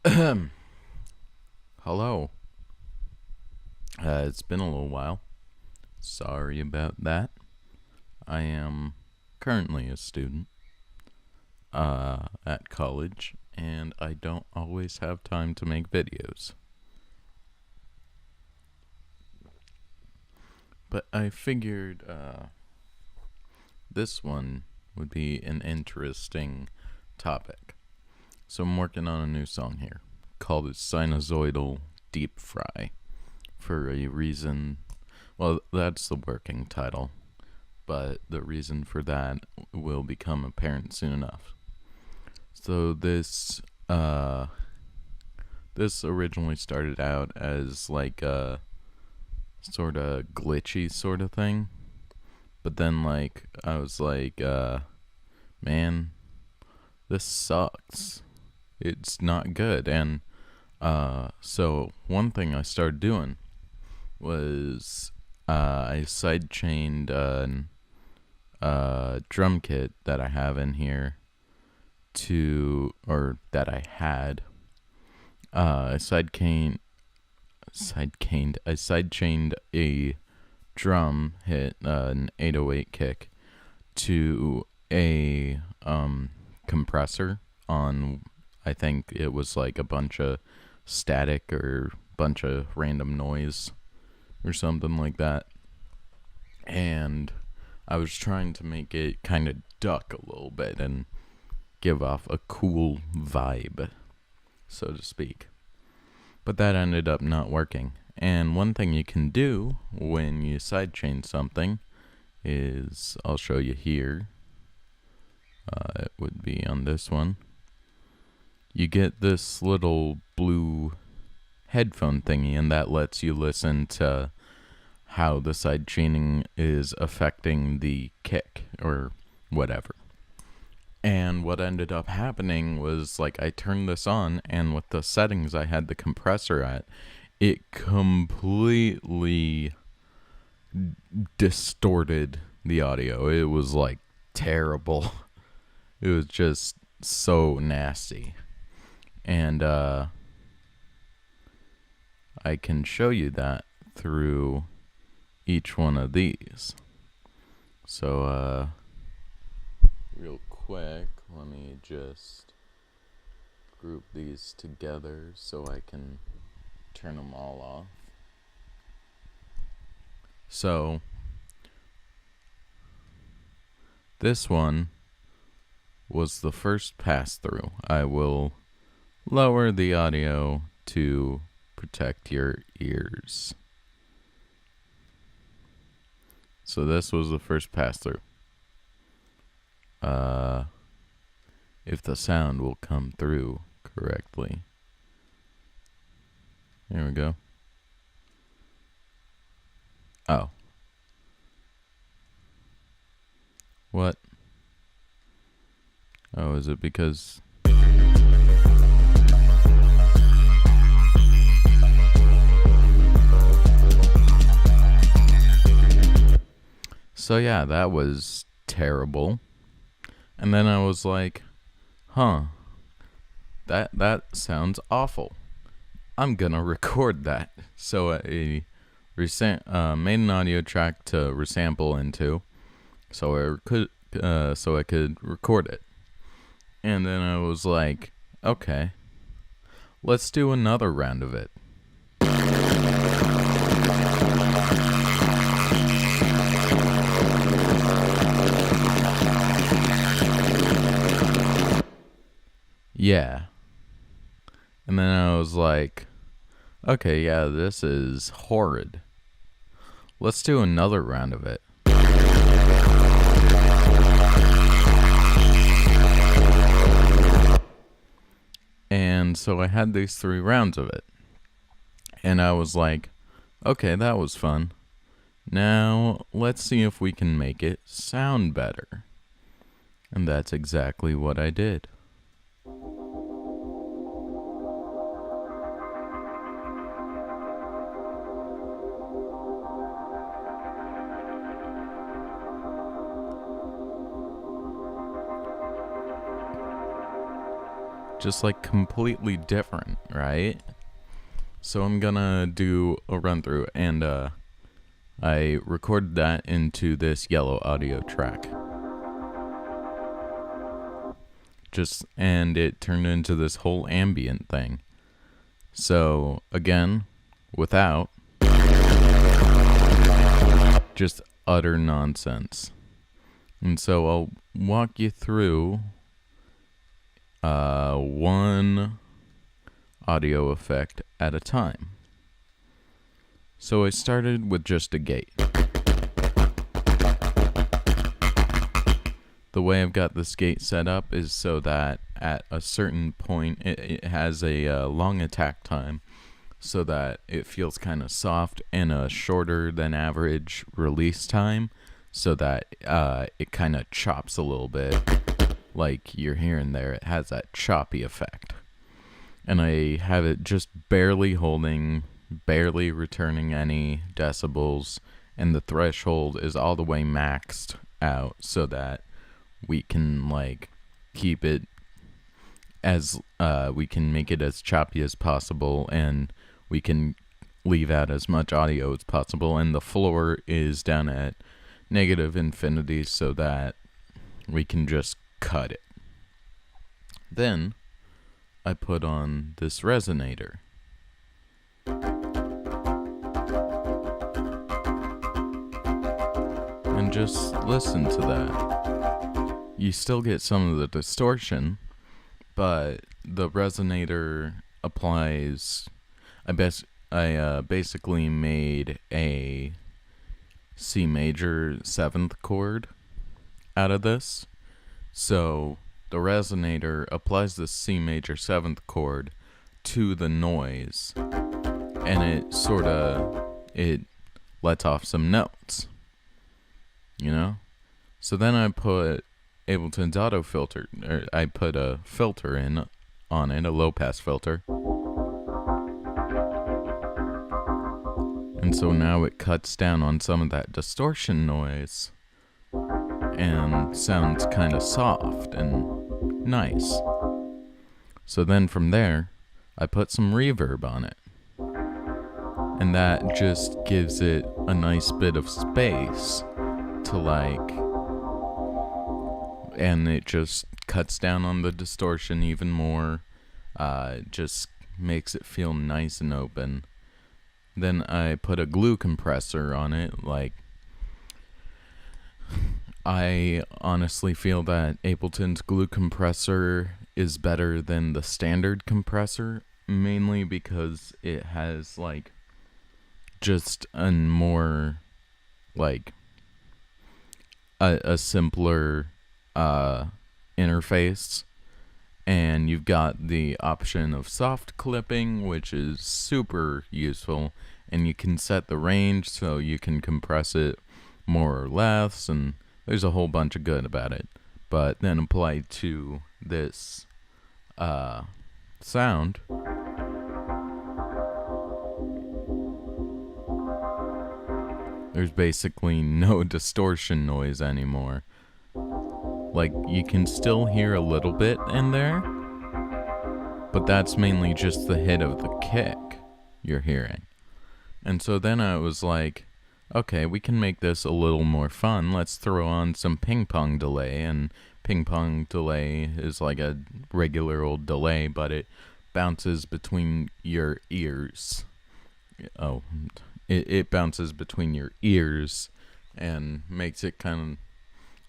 Hello. It's been a little while. Sorry about that. I am currently a student at college, and I don't always have time to make videos. But I figured this one would be an interesting topic. So I'm working on a new song here called Sinusoidal Deep Fry for a reason. Well, that's the working title, but the reason for that will become apparent soon enough. So this originally started out as like a sort of glitchy sort of thing, but then like I was like, man, this sucks. It's not good, and so one thing I started doing was I sidechained an drum kit that I have in here or that I had. I sidechained a drum hit, an 808 kick, to a compressor on, I think it was like a bunch of static or bunch of random noise or something like that. And I was trying to make it kind of duck a little bit and give off a cool vibe, so to speak. But that ended up not working. And one thing you can do when you sidechain something is, I'll show you here. It would be on this one. You get this little blue headphone thingy, and that lets you listen to how the sidechaining is affecting the kick or whatever. And what ended up happening was, like, I turned this on, and with the settings I had the compressor at, it completely distorted the audio. It was like terrible. It was just so nasty. And I can show you that through each one of these. So real quick, let me just group these together so I can turn them all off. So this one was the first pass through. I will lower the audio to protect your ears. So this was the first pass through. If the sound will come through correctly. Here we go. Oh. What? Oh, is it because... So yeah, that was terrible. And then I was like, that sounds awful. I'm gonna record that. So I made an audio track to resample into, so I could record it. And then I was like, okay, let's do another round of it. Yeah. And then I was like, okay, yeah, this is horrid. Let's do another round of it. And so I had these 3 rounds of it. And I was like, okay, that was fun. Now, let's see if we can make it sound better. And that's exactly what I did. just like completely different, right? So I'm gonna do a run through, and I recorded that into this yellow audio track. And it turned into this whole ambient thing. So again, without, just utter nonsense. And so I'll walk you through one audio effect at a time. So I started with just a gate. The way I've got this gate set up is so that at a certain point it has a long attack time, so that it feels kind of soft, and a shorter than average release time, so that it kind of chops a little bit, like you're hearing there. It has that choppy effect. And I have it just barely holding, barely returning any decibels, and the threshold is all the way maxed out so that we can like keep it as we can make it as choppy as possible, and we can leave out as much audio as possible. And the floor is down at negative infinity so that we can just cut it. Then I put on this resonator. And just listen to that. You still get some of the distortion, but the resonator applies. I basically made a C major 7th chord out of this. So the resonator applies the C major 7th chord to the noise, and it lets off some notes, you know? So then I put Ableton's auto filter, or I put a filter in on it, a low pass filter. And so now it cuts down on some of that distortion noise and sounds kind of soft and nice. So then from there, I put some reverb on it. And that just gives it a nice bit of space to and it just cuts down on the distortion even more. Just makes it feel nice and open. Then I put a glue compressor on it. I honestly feel that Ableton's glue compressor is better than the standard compressor, mainly because it has just a more a simpler interface, and you've got the option of soft clipping, which is super useful, and you can set the range so you can compress it more or less, and there's a whole bunch of good about it. But then applied to this sound, there's basically no distortion noise anymore. You can still hear a little bit in there, but that's mainly just the hit of the kick you're hearing. And so then I was like, okay, we can make this a little more fun. Let's throw on some ping pong delay. And ping pong delay is like a regular old delay, but it bounces between your ears. It bounces between your ears and makes it kind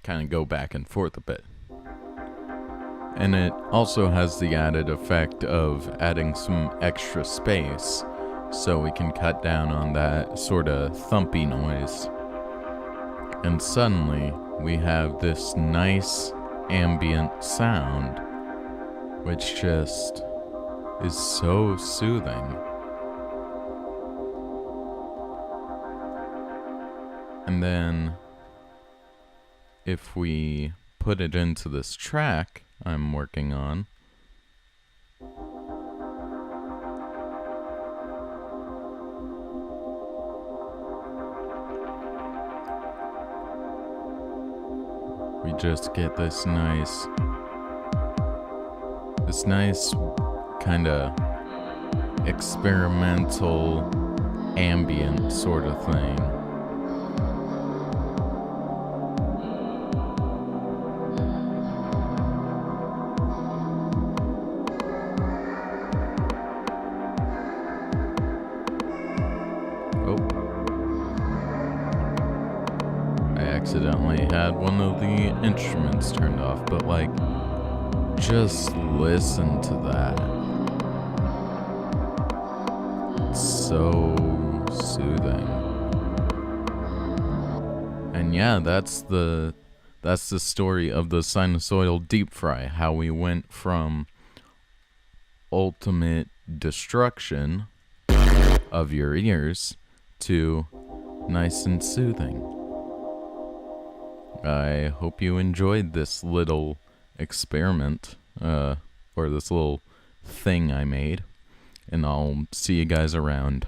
of go back and forth a bit. And it also has the added effect of adding some extra space, so we can cut down on that sort of thumpy noise. And suddenly we have this nice ambient sound, which just is so soothing. And then if we put it into this track I'm working on, we just get this nice this nice kind of experimental ambient sort of thing. Oh, I accidentally had one of the instruments turned off, but like, just listen to that. It's so soothing. And yeah, that's the story of the sinusoidal deep fry, how we went from ultimate destruction of your ears to nice and soothing. I hope you enjoyed this little experiment, or this little thing I made, and I'll see you guys around.